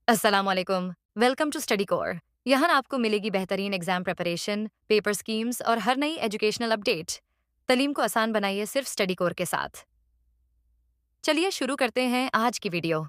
अस्सलामुअलैकुम। Welcome to Study Core. यहाँ आपको मिलेगी बेहतरीन एग्जाम प्रिपरेशन, पेपर स्कीम्स और हर नई एजुकेशनल अपडेट। तालीम को आसान बनाइए सिर्फ स्टडी कोर के साथ। चलिए शुरू करते हैं आज की वीडियो।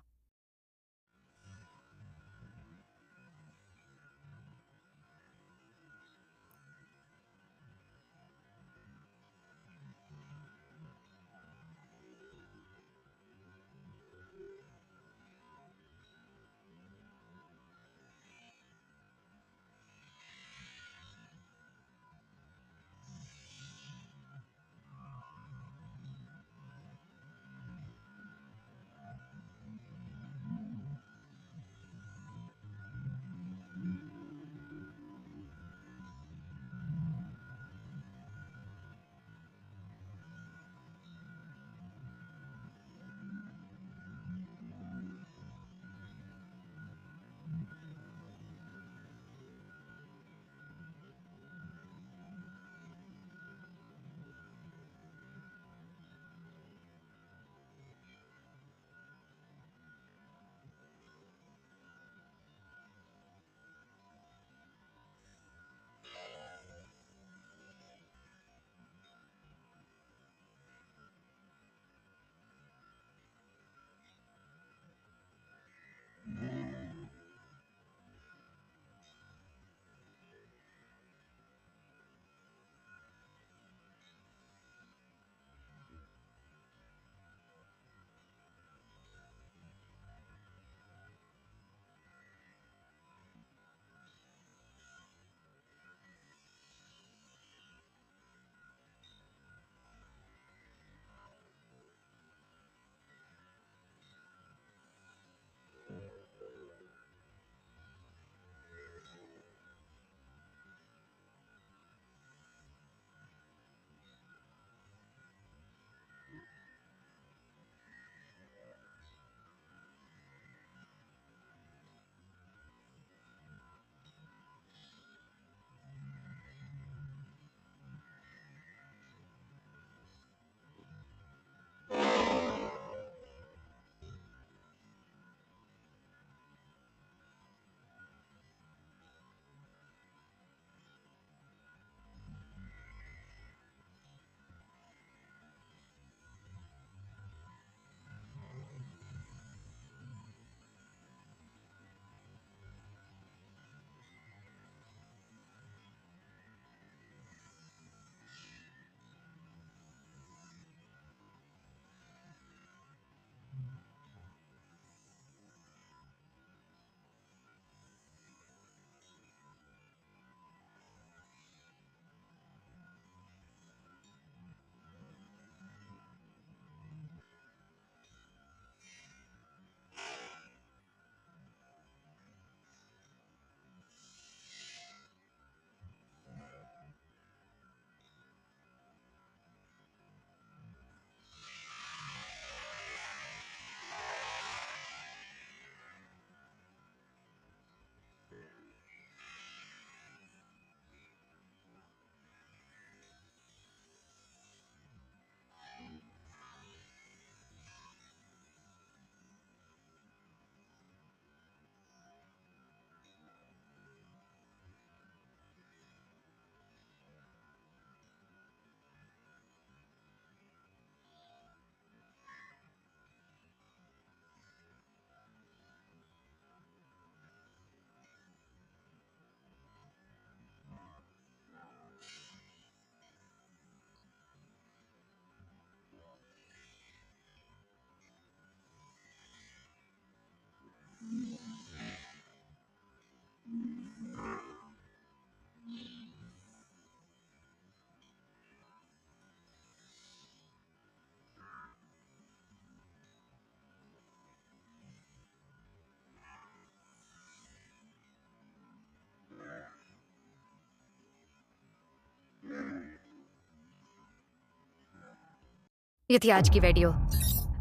ये थी आज की वीडियो।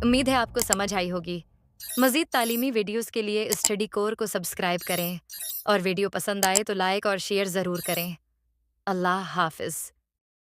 उम्मीद है आपको समझ आई होगी। मज़ीद तालीमी वीडियोस के लिए स्टडी कोर को सब्सक्राइब करें और वीडियो पसंद आए तो लाइक और शेयर ज़रूर करें। अल्लाह हाफ़िज़।